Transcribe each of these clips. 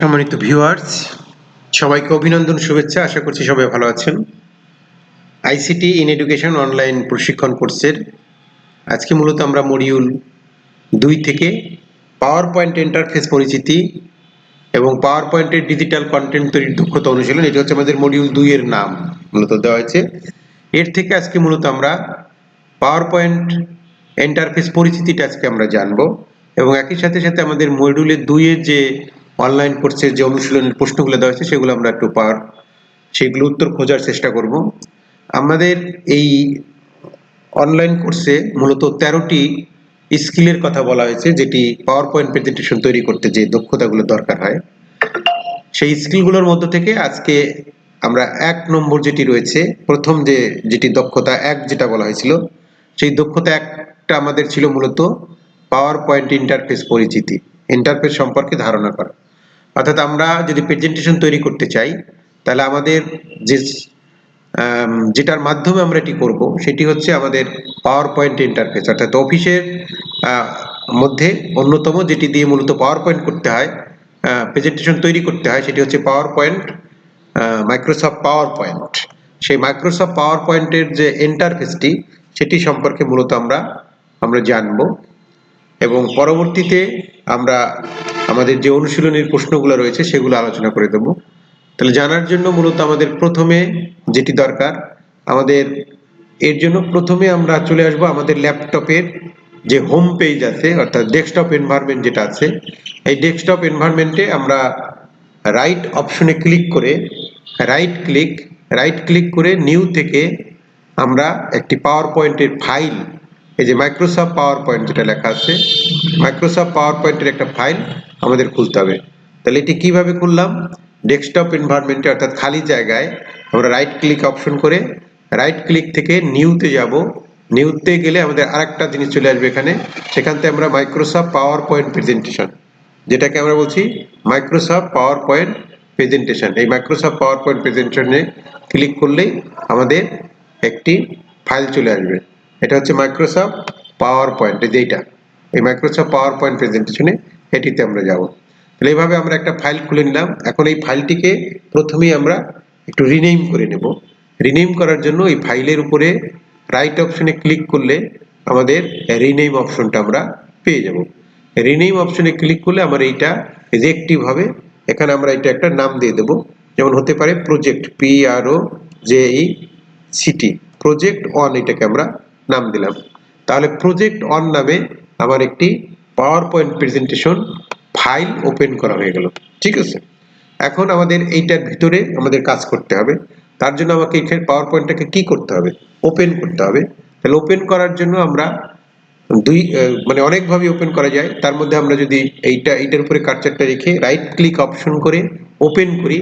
সম্মানিত ভিউয়ার্স, সবাইকে অভিনন্দন, শুভেচ্ছা। আশা করছি সবাই ভালো আছেন। আইসিটি ইন এডুকেশন অনলাইন প্রশিক্ষণ কোর্সের আজকে মূলত আমরা মডিউল 2 থেকে পাওয়ার পয়েন্ট ইন্টারফেস পরিচিতি এবং পাওয়ার পয়েন্টের ডিজিটাল কন্টেন্ট তৈরির দক্ষতা অনুশীলন, এটা হচ্ছে আমাদের মডিউল 2 এর নাম মূলত দেওয়া হয়েছে। এর থেকে আজকে মূলত আমরা পাওয়ার পয়েন্ট ইন্টারফেস পরিচিতিটা আজকে আমরা জানবো এবং একই সাথে সাথে আমাদের মডিউলের 2 এর যে অনলাইন কোর্সের যে অনুশীলনের প্রশ্নগুলো দেওয়া হয়েছে সেগুলো আমরা একটু সেগুলো উত্তর খোঁজার চেষ্টা করব। আমাদের এই অনলাইন কোর্সে মূলত 13টি স্কিলের কথা বলা হয়েছে, যেটি পাওয়ার পয়েন্ট প্রেজেন্টেশন তৈরি করতে যে দক্ষতাগুলো দরকার হয়, সেই স্কিলগুলোর মধ্য থেকে আজকে আমরা 1 নম্বর যেটি রয়েছে, প্রথম যেটি দক্ষতা 1 যেটা বলা হয়েছিল, সেই দক্ষতা 1টা আমাদের ছিল মূলত পাওয়ার পয়েন্ট ইন্টারফেস পরিচিতি, ইন্টারফেস সম্পর্কে ধারণা করা। অর্থাৎ আমরা যদি প্রেজেন্টেশন তৈরি করতে চাই তাহলে আমাদের যেটার মাধ্যমে আমরা এটি করব সেটি হচ্ছে আমাদের পাওয়ার পয়েন্ট ইন্টারফেস, অর্থাৎ অফিসের মধ্যে অন্যতম যেটি দিয়ে মূলত পাওয়ার পয়েন্ট করতে হয়, প্রেজেন্টেশন তৈরি করতে হয়, সেটি হচ্ছে power point, Microsoft power point. সেই মাইক্রোসফট পাওয়ার পয়েন্টের যে ইন্টারফেসটি সেটি সম্পর্কে মূলত আমরা জানবো এবং পরবর্তীতে আমরা আমাদের যে অনুশীলনের প্রশ্নগুলো রয়েছে সেগুলো আলোচনা করে দেব। তাহলে জানার জন্য মূলত আমাদের প্রথমে যেটি দরকার, আমাদের এর জন্য প্রথমে আমরা চলে আসব আমাদের ল্যাপটপের যে হোম পেজ আছে, অর্থাৎ ডেস্কটপ এনভায়রনমেন্ট যেটা আছে, এই ডেস্কটপ এনভায়রনমেন্টে আমরা রাইট অপশনে ক্লিক করে রাইট ক্লিক করে নিউ থেকে আমরা একটি পাওয়ার পয়েন্টের ফাইল, এই যে মাইক্রোসফট পাওয়ার পয়েন্ট যেটা লেখা আছে, মাইক্রোসফট পাওয়ার পয়েন্টের একটা ফাইল আমাদের খুলতে হবে। তাহলে এটি কিভাবে খুললাম? ডেস্কটপ এনভায়রনমেন্টে অর্থাৎ খালি জায়গায় আমরা রাইট ক্লিক অপশন করে রাইট ক্লিক থেকে নিউতে যাব। নিউতে গেলে আমাদের আরেকটা জিনিস চলে আসবে এখানে, সেখান থেকে আমরা মাইক্রোসফট পাওয়ার পয়েন্ট প্রেজেন্টেশন, যেটাকে আমরা বলছি মাইক্রোসফট পাওয়ার পয়েন্ট প্রেজেন্টেশন, এই মাইক্রোসফট পাওয়ার পয়েন্ট প্রেজেন্টেশনে ক্লিক করলেই আমাদের একটি ফাইল চলে আসবে। এটা হচ্ছে মাইক্রোসফট পাওয়ার পয়েন্ট, যেটা এই মাইক্রোসফট পাওয়ার পয়েন্ট প্রেজেন্টেশনে এটিতে আমরা যাব। তাহলে এইভাবে আমরা একটা ফাইল খুলে নিলাম। এখন এই ফাইলটিকে প্রথমেই আমরা একটু রিনেম করে নেব। রিনেম করার জন্য এই ফাইলের উপরে রাইট অপশনে ক্লিক করলে আমাদের রিনেম অপশনটা আমরা পেয়ে যাব। রিনেম অপশনে ক্লিক করলে আমার এইটা অ্যাক্টিভ হবে। এখানে আমরা এটা একটা নাম দিয়ে দেব, যেমন হতে পারে প্রজেক্ট, PROJECT, প্রজেক্ট অন, এটাকে আমরা নাম দিলাম। তাহলে প্রজেক্ট অন নামে আমার একটি power point presentation file open করা হয়ে গেল। ঠিক আছে, এখন আমাদের এইটার ভিতরে আমাদের কাজ করতে হবে। তার জন্য আমাকে এখানে পাওয়ার পয়েন্টটাকে কি করতে হবে? ওপেন করতে হবে। তাহলে ওপেন করার জন্য আমরা অনেকভাবে ওপেন করা যায়। তার মধ্যে আমরা যদি এইটার উপরে কার্সারটা রেখে রাইট ক্লিক অপশন করে ওপেন করি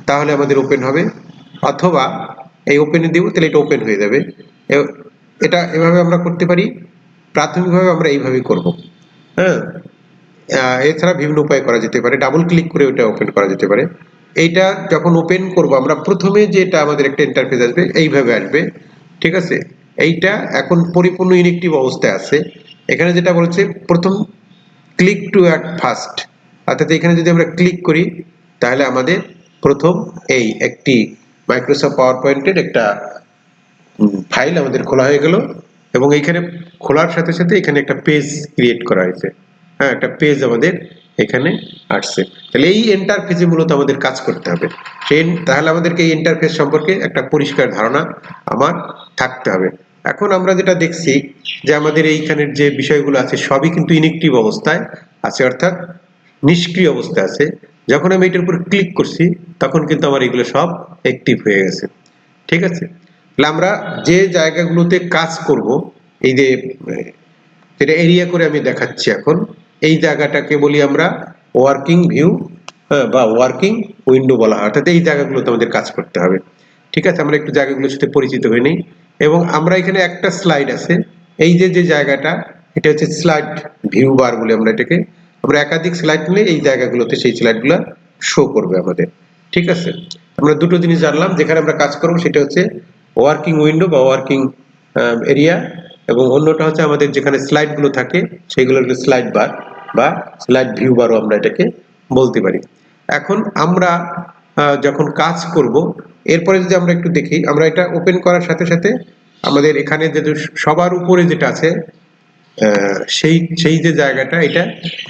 তাহলে আমাদের ওপেন হবে, অথবা এই ওপেনে দেব, তাহলে এটা ওপেন হয়ে যাবে। এটা এভাবে আমরা করতে পারি। প্রাথমিকভাবে আমরা এইভাবে করব। হ্যাঁ, এছাড়া বিভিন্ন উপায় করা যেতে পারে, ডাবল ক্লিক করে ওটা ওপেন করা যেতে পারে। এইটা যখন ওপেন করব আমরা প্রথমে যেটা আমাদের একটা ইন্টারফেস আসবে, এইভাবে আসবে। ঠিক আছে, এইটা এখন পরিপূর্ণ ইনঅ্যাক্টিভ অবস্থায় আছে। এখানে যেটা বলছে প্রথম ক্লিক টু অ্যাড ফার্স্ট, অর্থাৎ এখানে যদি আমরা ক্লিক করি তাহলে আমাদের প্রথম এই একটি মাইক্রোসফট পাওয়ার পয়েন্টের একটা ফাইল আমাদের খোলা হয়ে গেল এবং এইখানে খোলার সাথে সাথে এখানে একটা পেজ ক্রিয়েট করা হয়েছে। হ্যাঁ, একটা পেজ আমাদের এখানে আসছে। তাহলে এই ইন্টারফেসে মূলত আমাদের কাজ করতে হবে। তাহলে আমাদেরকে এই ইন্টারফেস সম্পর্কে একটা পরিষ্কার ধারণা আমার থাকতে হবে। এখন আমরা যেটা দেখছি যে আমাদের এইখানের যে বিষয়গুলো আছে সবই কিন্তু ইনঅ্যাক্টিভ অবস্থায় আছে, অর্থাৎ নিষ্ক্রিয় অবস্থায় আছে। যখন আমি এটার উপর ক্লিক করছি তখন কিন্তু আমার এগুলো সব অ্যাক্টিভ হয়ে গেছে। ঠিক আছে, তাহলে আমরা যে জায়গাগুলোতে কাজ করব, এই যে যেটা এরিয়া করে আমি দেখাচ্ছি এখন, এই জায়গাটাকে বলি আমরা ওয়ার্কিং ভিউ বা ওয়ার্কিং উইন্ডো বলা হয়, অর্থাৎ এই জায়গাগুলোতে আমাদের কাজ করতে হবে। ঠিক আছে, আমরা একটু জায়গাগুলোর সাথে পরিচিত হয়ে নিই। এবং আমরা এখানে একটা স্লাইড আছে, এই যে জায়গাটা, এটা হচ্ছে স্লাইড ভিউ বার বলে আমরা এটাকে। আমরা একাধিক স্লাইড নিলে এই জায়গাগুলোতে সেই স্লাইডগুলো শো করবে আমাদের। ঠিক আছে, আমরা দুটো জিনিস জানলাম, যেখানে আমরা কাজ করব সেটা হচ্ছে ওয়ার্কিং উইন্ডো বা ওয়ার্কিং এরিয়া, এবং অন্যটা হচ্ছে আমাদের যেখানে স্লাইডগুলো থাকে সেগুলোকে স্লাইড বার বা স্লাইড ভিউ বারও আমরা এটাকে বলতে পারি। এখন আমরা যখন কাজ করব, এরপরে যদি আমরা একটু দেখি, আমরা এটা ওপেন করার সাথে সাথে আমাদের এখানে যে সবার উপরে যেটা আছে সেই সেই যে জায়গাটা, এটা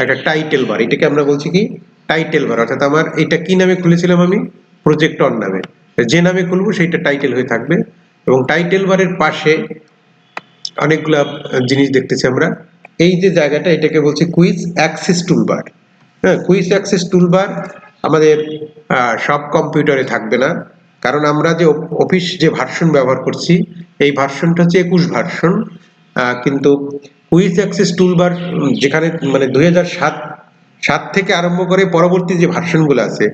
একটা টাইটেল বার, এটাকে আমরা বলছি কি টাইটেল বার। অর্থাৎ আমার এটা কি নামে খুলেছিলাম, আমি প্রজেক্ট অন নামে, যে নামে খুলবো সেইটা টাইটেল হয়ে থাকবে। এবং টাইটেল বারের পাশে অনেকগুলা জিনিস দেখতেছি আমরা। এই যে জায়গাটা, এটাকে বলছি কুইজ অ্যাক্সেস টুলবার। হ্যাঁ, কুইজ অ্যাক্সেস টুলবার আমাদের সব কম্পিউটারে থাকবে না, কারণ আমরা যে অফিস যে ভার্সন ব্যবহার করছি, এই ভার্সনটা হচ্ছে 21 ভার্সন। কিন্তু কুইজ অ্যাক্সেস টুলবার যেখানে মানে 2007 থেকে আরম্ভ করে পরবর্তী যে ভার্সনগুলো আছে,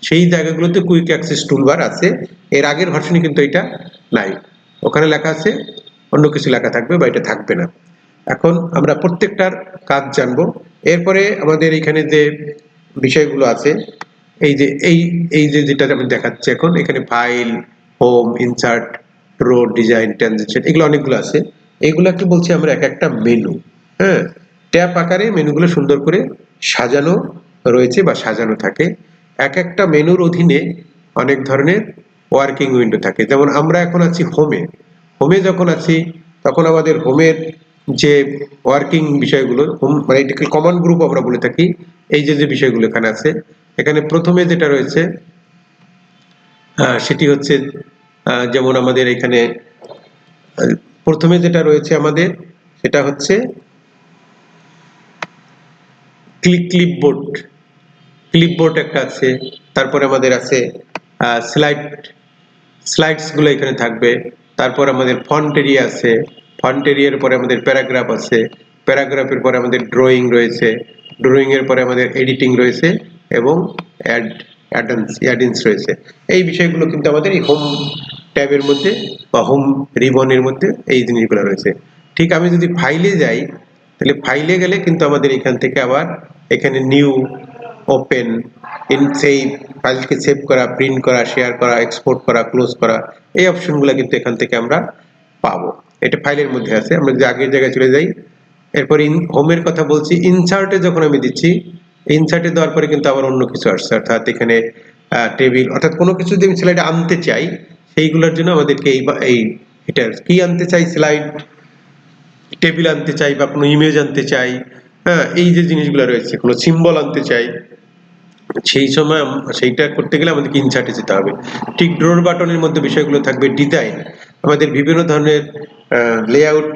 সেই জায়গাগুলোতে কুইক অ্যাক্সেস টুলবার আছে। এর আগের ভার্সনে কিন্তু এটা নাই, ওখানে লেখা আছে অন্য কিছু লেখা থাকবে বা এটা থাকবে না। এখন আমরা প্রত্যেকটার কাজ জানবো। এরপরে আমাদের এখানে যে বিষয়গুলো আছে, এই যে এই যে যেটা আমি দেখাচ্ছি এখন, এখানে file, home, insert, row, design, transition, এগুলো অনেকগুলো আছে। এইগুলাকে বলছি আমরা এক একটা মেনু। হ্যাঁ, ট্যাব আকারে মেনুগুলো সুন্দর করে সাজানো রয়েছে বা সাজানো থাকে। এক একটা মেনুর অধীনে অনেক ধরনের ওয়ার্কিং উইন্ডো থাকে। যেমন আমরা এখন আছি হোমে। হোমে যখন আছি তখন আমাদের হোমের যে ওয়ার্কিং বিষয়গুলো, হোম মানে এটাকে কমন গ্রুপ আমরা বলে থাকি। এই যে যে বিষয়গুলো এখানে আছে, এখানে প্রথমে যেটা রয়েছে সেটি হচ্ছে যেমন আমাদের এখানে প্রথমে যেটা রয়েছে আমাদের, সেটা হচ্ছে ক্লিপবোর্ড। ক্লিপবোর্ড একটা আছে। তারপরে আমাদের আছে স্লাইডস গুলো এখানে থাকবে। তারপর আমাদের ফন্ট এরিয়া আছে। ফন্ট এরিয়ার পরে আমাদের প্যারাগ্রাফ আছে। প্যারাগ্রাফের পরে আমাদের ড্রয়িং রয়েছে। ড্রয়িং এর পরে আমাদের এডিটিং রয়েছে এবং অ্যাডেন্স রয়েছে। এই বিষয়গুলো কিন্তু আমাদের এই হোম ট্যাবের মধ্যে বা হোম রিবনের মধ্যে এই জিনিসগুলো রয়েছে। ঠিক আমি যদি ফাইলে যাই, তাহলে ফাইলে গেলে কিন্তু আমাদের এখান থেকে আবার এখানে নিউ, ওপেন, সেভ, ফাইলকে সেভ করা, প্রিন্ট করা, শেয়ার করা, এক্সপোর্ট করা, ক্লোজ করা, এই অপশনগুলো কিন্তু এখান থেকে আমরা পাবো। এটা ফাইলের মধ্যে আছে। আমরা যদি আগের জায়গায় চলে যাই, এরপর হোমের কথা বলছি, ইনসার্টে যখন আমি দিচ্ছি, ইনসার্টে দেওয়ার পরে কিন্তু আবার অন্য কিছু আসছে। অর্থাৎ এখানে টেবিল, অর্থাৎ কোনো কিছু যদি আমি স্লাইডে আনতে চাই, সেইগুলোর জন্য আমাদেরকে এই এটা কি আনতে চাই, স্লাইড টেবিল আনতে চাই বা কোনো ইমেজ আনতে চাই, হ্যাঁ, এই যে জিনিসগুলো রয়েছে, কোনো সিম্বল আনতে চাই, সেই সময় সেইটা করতে গেলে আমাদেরকে ইনসার্টে যেতে হবে। ঠিক ড্রোর বাটনের মধ্যে বিষয়গুলো থাকবে। ডিজাইন, আমাদের বিভিন্ন ধরনের লেআউট,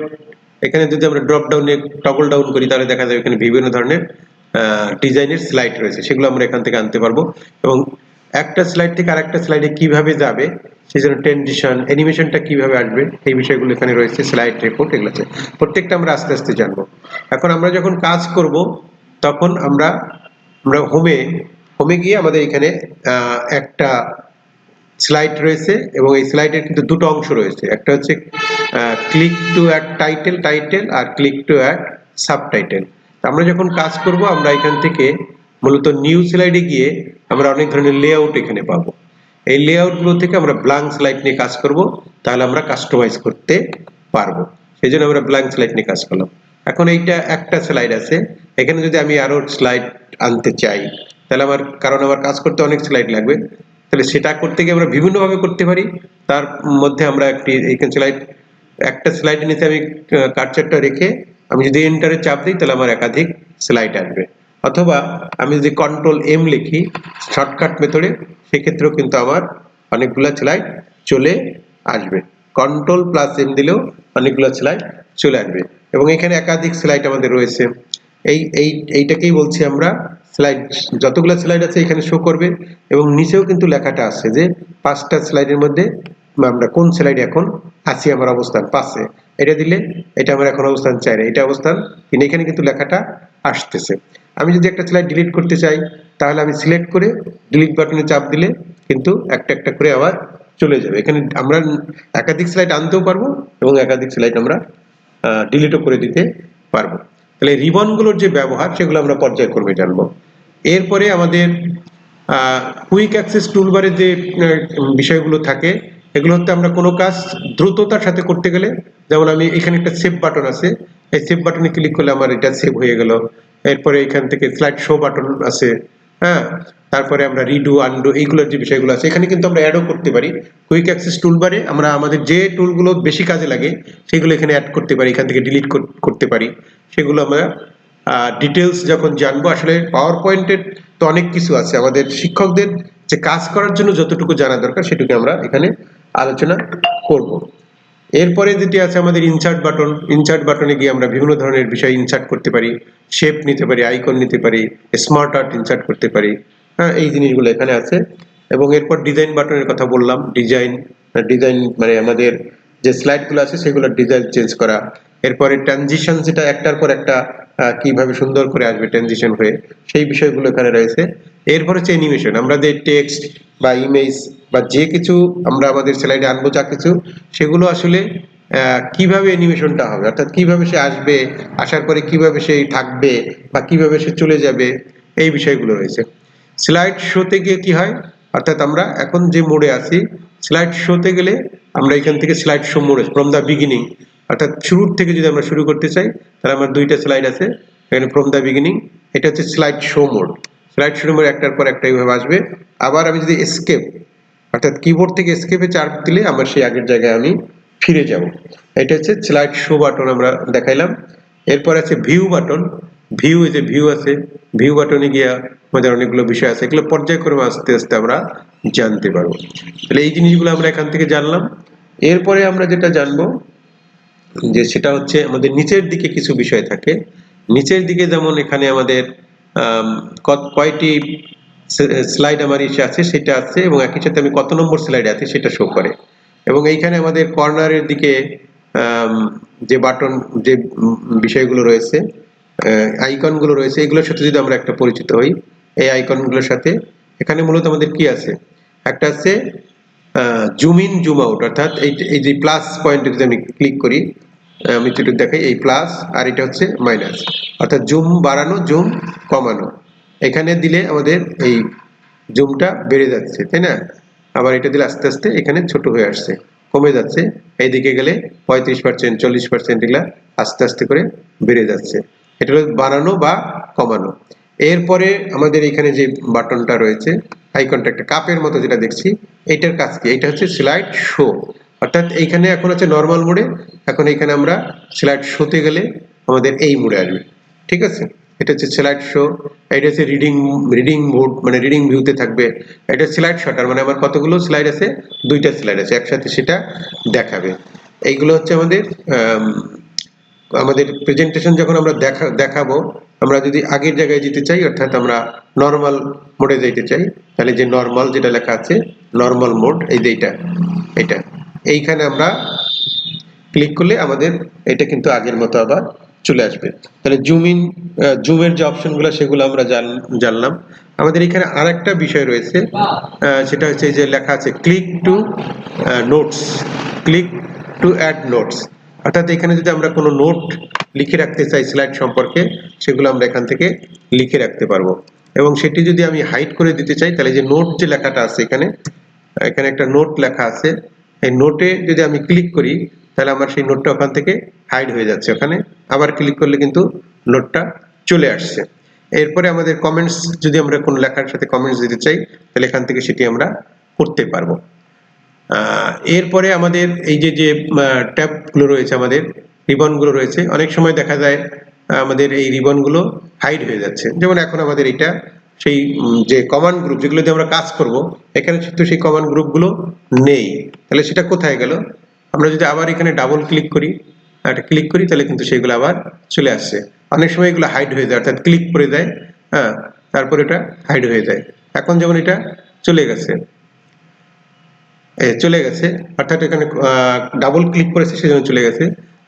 এখানে যদি আমরা ড্রপ ডাউনে টগল ডাউন করি, তাহলে দেখা যাবে এখানে বিভিন্ন ধরনের ডিজাইনের স্লাইড রয়েছে, সেগুলো আমরা এখান থেকে আনতে পারবো। এবং একটা স্লাইড থেকে আরেকটা স্লাইডে কিভাবে যাবে, সেই জন্য ট্রানজিশন, অ্যানিমেশনটা কিভাবে আসবে, এই বিষয়গুলো এখানে রয়েছে। স্লাইড রিপোর্ট, এগুলো আছে, প্রত্যেকটা আমরা আস্তে আস্তে জানবো। এখন আমরা যখন কাজ করব, তখন আমরা হোমে গিয়ে আমাদের এখানে একটা স্লাইড রয়েছে, এবং এই স্লাইডের কিন্তু দুটো অংশ রয়েছে। একটা হচ্ছে ক্লিক টু অ্যাড টাইটেল, আর ক্লিক টু অ্যাড সাবটাইটেল। আমরা যখন কাজ করব, আমরা এখান থেকে মূলত নিউ স্লাইডে গিয়ে আমরা অনেক ধরনের লেআউট এখানে পাবো। এই লেআউট গুলো থেকে আমরা ব্ল্যাঙ্ক স্লাইড নিয়ে কাজ করব, তাহলে আমরা কাস্টমাইজ করতে পারবো। সেই জন্য আমরা ব্ল্যাঙ্ক স্লাইড নিয়ে কাজ করলাম। এখন এইটা একটা স্লাইড আছে, এখানে যদি আমি আরো স্লাইড আনতে চাই, তাহলে কারণ আমার কাজ করতে অনেক স্লাইড লাগবে, তাহলে সেটা করতে গিয়ে আমরা বিভিন্নভাবে করতে পারি। তার মধ্যে আমরা একটা স্লাইডের নিচে আমি কার্সারটা রেখে আমি যদি এন্টারে চাপ দিই, তাহলে আমার একাধিক স্লাইড আসবে। অথবা আমি যদি কন্ট্রোল এম লিখি শর্টকাট মেথডে, সেক্ষেত্রেও কিন্তু আমার অনেকগুলো স্লাইড চলে আসবে। কন্ট্রোল প্লাস এম দিলেও অনেকগুলো স্লাইড চলে আসবে। এবং এখানে একাধিক স্লাইড আমাদের রয়েছে। এইটাকেই বলছি আমরা স্লাইড। যতগুলো স্লাইড আছে এখানে শো করবে, এবং নিচেও কিন্তু লেখাটা আছে যে 5টা স্লাইডের মধ্যে আমরা কোন স্লাইডে এখন আছি, আমার অবস্থান 5-এ। এটা দিলে এটা আমার এখন অবস্থান 4-এ, এটা অবস্থান 3, এখানে কিন্তু লেখাটা আসতেছে। আমি যদি একটা স্লাইড ডিলিট করতে চাই, তাহলে আমি সিলেক্ট করে ডিলিট বাটনে চাপ দিলে কিন্তু একটা একটা করে আবার চলে যাবে। এখানে আমরা একাধিক স্লাইড আনতেও পারবো এবং একাধিক স্লাইড আমরা ডিলিটও করে দিতে পারবো। তাহলে রিবনগুলোর যে ব্যবহার, সেগুলো আমরা পর্যায়ক্রমে জানবো। এরপরে আমাদের কুইক অ্যাক্সেস টুলবারে যে বিষয়গুলো থাকে, এগুলো হচ্ছে আমরা কোনো কাজ দ্রুততার সাথে করতে গেলে, যেমন আমি এখানে একটা সেভ বাটন আছে, এই সেভ বাটনে ক্লিক করলে আমার এটা সেভ হয়ে গেল। এরপরে এখান থেকে স্লাইড শো বাটন আছে, হ্যাঁ, তারপরে আমরা রিডু আনডু এইগুলোর যে বিষয়গুলো আছে এখানে কিন্তু আমরা অ্যাডও করতে পারি। কুইক অ্যাক্সেস টুলবারে আমরা আমাদের যে টুলগুলো বেশি কাজে লাগে সেগুলো এখানে অ্যাড করতে পারি, এখান থেকে ডিলিট করতে পারি। সেগুলো আমরা ডিটেলস যখন জানবো, আসলে পাওয়ার পয়েন্টের তো অনেক কিছু আছে, আমাদের শিক্ষকদের যে কাজ করার জন্য যতটুকু জানা দরকার সেটুকু আমরা এখানে আলোচনা করব। এরপরে যেটি আছে আমাদের ইনসার্ট বাটন। ইনসার্ট বাটনে গিয়ে আমরা বিভিন্ন ধরনের বিষয় ইনসার্ট করতে পারি, শেপ নিতে পারি, আইকন নিতে পারি, স্মার্ট আর্ট ইনসার্ট করতে পারি। হ্যাঁ, এই জিনিসগুলো এখানে আছে। এবং এরপর ডিজাইন বাটনের কথা বললাম। ডিজাইন ডিজাইন মানে আমাদের যে স্লাইডগুলো আছে সেগুলোর ডিজাইন চেঞ্জ করা। এরপরে ট্রানজিশন, যেটা একটার পর একটা কিভাবে সুন্দর করে আসবে ট্রানজিশন হয়ে, সেই বিষয়গুলো এখানে রয়েছে। এরপর হচ্ছে অ্যানিমেশন, আমরা যে টেক্সট বা ইমেজ বা যে কিছু আমরা আমাদের স্লাইডে আনবো যা কিছু, সেগুলো আসলে কিভাবে অ্যানিমেশনটা হবে, অর্থাৎ কিভাবে সে আসবে, আসার পরে কিভাবে সে থাকবে বা কিভাবে সে চলে যাবে, এই বিষয়গুলো রয়েছে। স্লাইড শোতে গিয়ে কি হয়, অর্থাৎ আমরা এখন যে মোডে আছি, স্লাইড শোতে গেলে আমরা এখান থেকে slide show mode from the beginning, অর্থাৎ শুরুর থেকে যদি আমরা শুরু করতে চাই তাহলে আমার দুইটা স্লাইড আছে এখানে ফ্রম দ্য বিগিনিং, এটা হচ্ছে slide show mode. Slide show mode একটার পর একটা এইভাবে আসবে। আবার আমি যদি এসকেপ, অর্থাৎ কিবোর্ড থেকে এসকেপে চাপ দিলে আমার সেই আগের জায়গায় আমি ফিরে যাব। এটা হচ্ছে স্লাইড শো বাটন আমরা দেখাইলাম। এরপর আছে ভিউ বাটন। ভিউ, এই যে ভিউ আছে, ভিউ বাটনে গিয়ে আমাদের অনেকগুলো বিষয় আছে, এগুলো পর্যায়ক্রমে আস্তে আস্তে আমরা জানতে পারবো। তাহলে এই জিনিসগুলো আমরা এখান থেকে জানলাম। এরপরে আমরা যেটা জানবো যে সেটা হচ্ছে আমাদের নিচের দিকে কিছু বিষয় থাকে। নিচের দিকে যেমন এখানে আমাদের কয়টি স্লাইড আমার ইসে আছে সেটা আছে, এবং একই সাথে আমি কত নম্বর স্লাইডে আছি সেটা শো করে। এবং এইখানে আমাদের কর্নারের দিকে যে বাটন, যে বিষয়গুলো রয়েছে, আইকনগুলো রয়েছে, এগুলোর সাথে যদি আমরা একটা পরিচিত হই, এই আইকনগুলোর সাথে, এখানে মূলত আমাদের কি আছে, একটা আছে জুম ইন জুম আউট, অর্থাৎ এই যে প্লাস পয়েন্টে যদি আমি ক্লিক করি, আমি একটু দেখাই, এই প্লাস আর এটা হচ্ছে মাইনাস, অর্থাৎ জুম বাড়ানো, জুম কমানো। এখানে দিলে আমাদের এই জুমটা বেড়ে যাচ্ছে, তাই না? আবার এটা দিলে আস্তে আস্তে এখানে ছোট হয়ে আসছে, কমে যাচ্ছে। এইদিকে গেলে 35%, 40%, এগুলা আস্তে আস্তে করে বেড়ে যাচ্ছে। এটা হলো বাড়ানো বা কমানো। এরপরে আমাদের এখানে যে বাটনটা রয়েছে, আইকনটা একটা কাপের মতো যেটা দেখছি, এইটার কাজ কি? এটা হচ্ছে স্লাইড শো, অর্থাৎ এইখানে এখন হচ্ছে নর্মাল মোডে, এখন এখানে আমরা স্লাইড শোতে গেলে আমাদের এই মোডে আসবে। ঠিক আছে, এটা হচ্ছে স্লাইড শো। এটা হচ্ছে রিডিং মোড, মানে রিডিং ভিউতে থাকবে। এটা স্লাইড শটার, মানে আমার কতগুলো স্লাইড আছে, দুইটা স্লাইড আছে একসাথে, সেটা দেখাবে। এইগুলো হচ্ছে আমাদের প্রেজেন্টেশন যখন আমরা দেখাবো, আমরা যদি আগের জায়গায় যেতে চাই, অর্থাৎ আমরা নরমাল মোডে যেতে চাই, তাহলে যে নরমাল যেটা লেখা আছে, নরমাল মোড, এই যে এটা এইখানে আমরা ক্লিক করলে আমাদের এটা কিন্তু আগের মতো আবার চলে আসবে। তাহলে জুম ইন, জুমের যে অপশনগুলো সেগুলো আমরা জানলাম। আমাদের এখানে আরেকটা বিষয় রয়েছে, সেটা হচ্ছে যে লেখা আছে click to notes, click to add notes, অর্থাৎ এখানে যদি আমরা কোনো নোট লিখে রাখতে চাই স্লাইড সম্পর্কে, সেগুলো আমরা এখান থেকে লিখে রাখতে পারবো। এবং সেটি যদি আমি হাইড করে দিতে চাই, তাহলে যে নোট যে লেখাটা আছে এখানে, এখানে একটা নোট লেখা আছে, এই নোটে যদি আমি ক্লিক করি তাহলে আমার সেই নোটটা ওখান থেকে হাইড হয়ে যাচ্ছে, ওখানে আবার ক্লিক করলে কিন্তু নোটটা চলে আসছে। এরপরে আমাদের কমেন্টস, যদি আমরা কোনো লেখার সাথে কমেন্টস দিতে চাই তাহলে এখান থেকে সেটি আমরা করতে পারবো। এরপরে আমাদের এই যে ট্যাবগুলো রয়েছে, আমাদের রিবনগুলো রয়েছে, অনেক সময় দেখা যায় আমাদের এই রিবনগুলো হাইড হয়ে যাচ্ছে। যেমন এখন আমাদের এটা সেই যে কমান্ড গ্রুপ, যেগুলো দিয়ে আমরা কাজ করব, এখানে কিন্তু সেই কমান্ড গ্রুপগুলো নেই। তাহলে সেটা কোথায় গেল? আমরা যদি আবার এখানে ডাবল ক্লিক করি, তাহলে কিন্তু সেগুলো আবার চলে আসছে। অনেক সময় এগুলো হাইড হয়ে যায়, অর্থাৎ ক্লিক করে দেয়, হ্যাঁ, তারপর এটা হাইড হয়ে যায়। এখন যেমন এটা চলে গেছে, অর্থাৎ এখানে ডাবল ক্লিক করেছে সেজন্য চলে গেছে,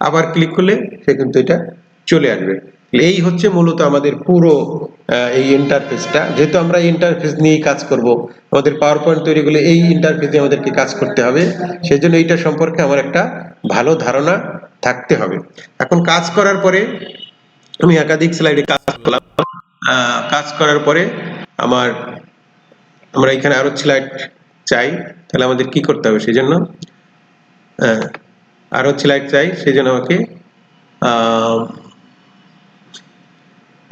আবার ক্লিক করলে সে কিন্তু এটা চলে আসবে। এই হচ্ছে মূলত আমাদের পুরো এই ইন্টারফেসটা। যেহেতু আমরা ইন্টারফেস নিয়েই কাজ করব, আমাদের পাওয়ার পয়েন্ট তৈরি করলে এই ইন্টারফেসে আমাদেরকে কাজ করতে হবে, সেজন্য এইটা সম্পর্কে আমার একটা ভালো ধারণা থাকতে হবে। এখন কাজ করার পরে আমি একাধিক স্লাইডে কাজ করলাম, কাজ করার পরে আমরা এখানে আরো স্লাইড চাই, তাহলে আমাদের কি করতে হবে? সেজন্য আরো স্লাইড চাই, সেজন্য আমাকে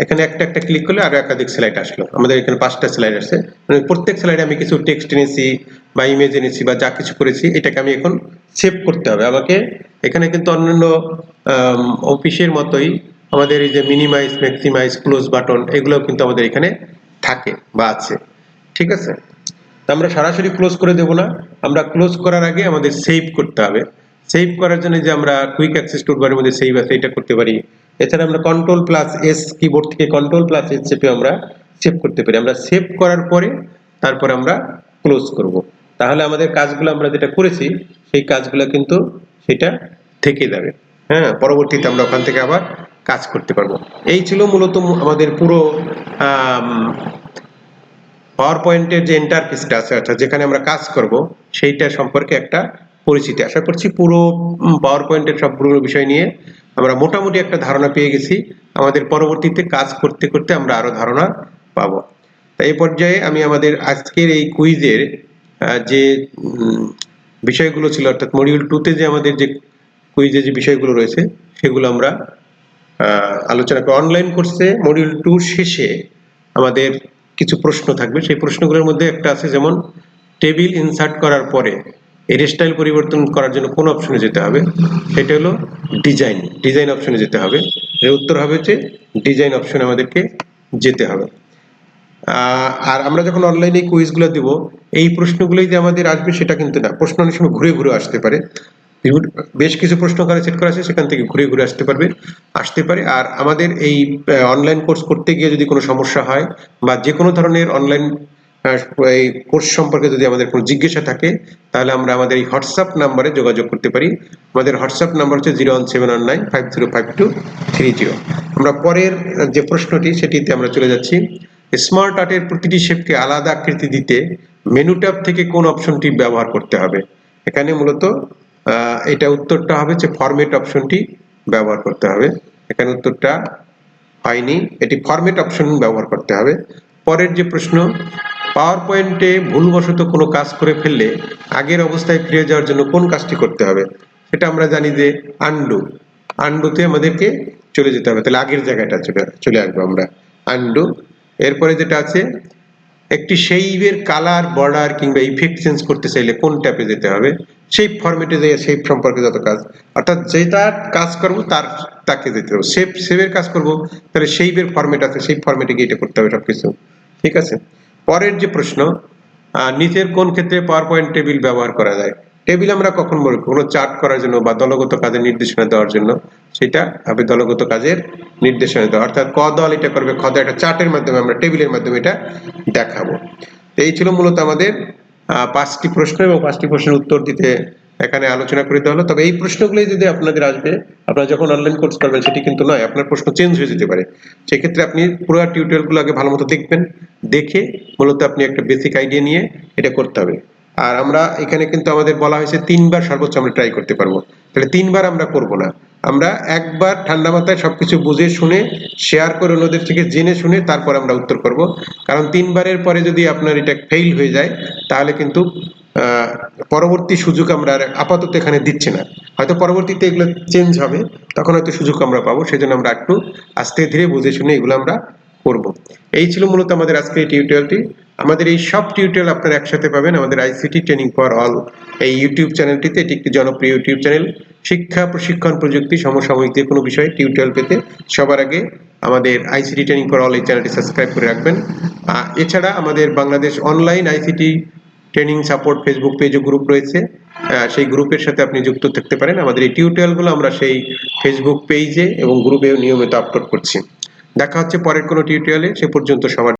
এখানে একটা একটা ক্লিক করলে আরো একাধিক স্লাইড আসলো, আমাদের এখানে 5টা স্লাইড আসছে, মানে প্রত্যেক স্লাইডে আমি কিছু টেক্সট এনেছি বা ইমেজ এনেছি বা যা কিছু করেছি এটাকে আমি এখন সেভ করতে হবে আমাকে। এখানে কিন্তু অন্যান্য অফিসের মতোই আমাদের এই যে মিনিমাইজ, ম্যাক্সিমাইজ, ক্লোজ বাটন এগুলো কিন্তু আমাদের এখানে থাকে বা আছে, ঠিক আছে। আমরা সরাসরি ক্লোজ করে দেব না, আমরা ক্লোজ করার আগে আমাদের সেভ করতে হবে। সেভ করার জন্য যে আমরা কুইক অ্যাক্সেস টুলবারের মধ্যে সেভ আছে এটা করতে পারি। এছাড়া আমরা কন্ট্রোল+S কিবোর্ড থেকে কন্ট্রোল+S চেপে আমরা সেভ করতে পারি। আমরা সেভ করার পরে তারপর আমরা ক্লোজ করব, তাহলে আমাদের কাজগুলো আমরা যেটা করেছি সেই কাজগুলো কিন্তু সেটা থেকে যাবে। হ্যাঁ, পরবর্তীতে আমরা ওখান থেকে আবার কাজ করতে পারবো। এই ছিল মূলত আমাদের পুরো পাওয়ার পয়েন্টের যে ইন্টারফেসটা আছে, অর্থাৎ যেখানে আমরা কাজ করব সেইটা সম্পর্কে একটা পরিচিতি। আশা করছি পুরো পাওয়ার পয়েন্টের সবগুলো বিষয় নিয়ে আমরা মোটামুটি একটা ধারণা পেয়ে গেছি। আমাদের পরবর্তীতে কাজ করতে করতে আমরা আরো ধারণা পাবো। তাই এই পর্যায়ে আমি আমাদের আজকের এই কুইজের যে বিষয়গুলো ছিল, অর্থাৎ মডিউল 2 তে যে আমাদের যে কুইজে যে বিষয়গুলো রয়েছে সেগুলো আমরা আলোচনা করব। অনলাইন কোর্সে মডিউল 2 শেষে আমাদের কিছু প্রশ্ন থাকবে, সেই প্রশ্নগুলোর মধ্যে একটা আছে যেমন টেবিল ইনসার্ট করার পরে এর স্টাইল পরিবর্তন করার জন্য কোন অপশনে যেতে হবে, সেটা হলো ডিজাইন অপশনে যেতে হবে। এর উত্তর হবে যে ডিজাইন অপশনে আমাদেরকে যেতে হবে। আর আমরা যখন অনলাইনে কুইজগুলো দিব এই প্রশ্নগুলোই যে আমাদের আসবে সেটা কিন্তু না, প্রশ্ন অনেক সময় ঘুরে ঘুরে আসতে পারে। বেশ কিছু প্রশ্ন কারে সেট করা আছে সেখান থেকে ঘুরে ঘুরে আসতে পারে। আর আমাদের এই অনলাইন কোর্স করতে গিয়ে যদি কোনো সমস্যা হয় বা যে কোনো ধরনের অনলাইন এই কোর্স সম্পর্কে যদি আমাদের কোনো জিজ্ঞাসা থাকে তাহলে আমরা আমাদের এই হোয়াটসঅ্যাপ নাম্বারে যোগাযোগ করতে পারি। আমাদের হোয়াটসঅ্যাপ নাম্বার হচ্ছে 01719505230। আমরা পরের যে প্রশ্নটি সেটিতে আমরা চলে যাচ্ছি। স্মার্ট আর্টের প্রতিটি শেপকে আলাদা আকৃতি দিতে মেনু ট্যাব থেকে কোন অপশনটি ব্যবহার করতে হবে? এখানে মূলত এটা উত্তরটা হবে যে ফরম্যাট অপশনটি ব্যবহার করতে হবে। এখানে উত্তরটা হয়নি, এটি ফরম্যাট অপশন ব্যবহার করতে হবে। পরের যে প্রশ্ন, পাওয়ার পয়েন্টে ভুলবশত কোনো কাজ করে ফেললে আগের অবস্থায় ফিরে যাওয়ার জন্য কোন কাজটি করতে হবে? সেটা আমরা জানি যে আনডুতে আমাদেরকে চলে যেতে হবে, তাহলে আগের জায়গাটা চলে আসবো আমরা আনডু। এরপরে যেটা আছে, একটি শেইভের কালার, বর্ডার কিংবা ইফেক্ট চেঞ্জ করতে চাইলে কোন ট্যাবে যেতে হবে? শেপ ফরম্যাটে যাই, শেপ সম্পর্কে যত কাজ, অর্থাৎ যেটা কাজ করব তাকে যেতে হবে। শেপের কাজ করব তাহলে শেইভের ফরম্যাট আছে, সেই ফরম্যাটে গিয়ে এটা করতে হবে সবকিছু, ঠিক আছে। পরের যে প্রশ্ন, নিচের কোন ক্ষেত্রে পাওয়ার পয়েন্ট টেবিল ব্যবহার করা যায়? টেবিল আমরা কখন বলি? কোনো চার্ট করার জন্য বা দলগত কাজের নির্দেশনা দেওয়ার জন্য, সেটা হবে দলগত কাজের নির্দেশনা দেওয়া, অর্থাৎ ক দল এটা করবে, খ দল, একটা চার্টের মাধ্যমে আমরা টেবিলের মাধ্যমে এটা দেখাবো। তো এই ছিল মূলত আমাদের 5টি প্রশ্ন এবং 5টি প্রশ্নের উত্তর দিতে এখানে আলোচনা করে দেওয়া হলো। তবে এই প্রশ্নগুলোই যদি আপনাদের আসবে, আপনারা যখন অনলাইন কোর্স করবেন সেটি কিন্তু নয়, আপনার প্রশ্ন চেঞ্জ হয়ে যেতে পারে। সেক্ষেত্রে আপনি পুরো টিউটোরিয়ালগুলো আগে ভালো মতো দেখবেন, দেখে মূলত আপনি একটা বেসিক আইডিয়া নিয়ে এটা করতে হবে। আর আমরা এখানে কিন্তু আমাদের বলা হয়েছে 3বার সর্বোচ্চ আমরা ট্রাই করতে পারবো, তাহলে 3বার আমরা করব না, আমরা একবার ঠান্ডা মাথায় সবকিছু বুঝে শুনে শেয়ার করে অন্যদের থেকে জেনে শুনে তারপর আমরা উত্তর করব। কারণ 3বারের পরে যদি আপনার এটা ফেইল হয়ে যায় তাহলে কিন্তু পরবর্তী সুযোগ আমরা আপাতত এখানে দিচ্ছি না, হয়তো পরবর্তীতে এগুলো চেঞ্জ হবে, তখন হয়তো সুযোগ আমরা পাবো। সেজন্য আমরা একটু আস্তে ধীরে বুঝে শুনে এগুলো আমরা করব। এই ছিল মূলত আমাদের আজকের এই টিউটোরিয়ালটি। আমাদের এই সব টিউটোরিয়াল আপনারা একসাথে পাবেন আমাদের আইসিটি ট্রেনিং ফর অল এই ইউটিউব চ্যানেলটিতে। এটি একটি জনপ্রিয় ইউটিউব চ্যানেল, শিক্ষা, প্রশিক্ষণ, প্রযুক্তি, সমসাময়িক যে কোনো বিষয়ে টিউটোরিয়াল পেতে সবার আগে আমাদের আইসিটি ট্রেনিং ফর অল এই চ্যানেলটি সাবস্ক্রাইব করে রাখবেন। এছাড়া আমাদের Bangladesh online ICT training support Facebook page ও গ্রুপ রয়েছে, সেই গ্রুপের সাথে আপনি যুক্ত থাকতে পারেন। আমাদের এই টিউটোরিয়ালগুলো আমরা সেই ফেসবুক পেজে এবং গ্রুপে নিয়মিত আপলোড করছি। দেখা হচ্ছে পরের কোনো টিউটোরিয়ালে, সে পর্যন্ত সবার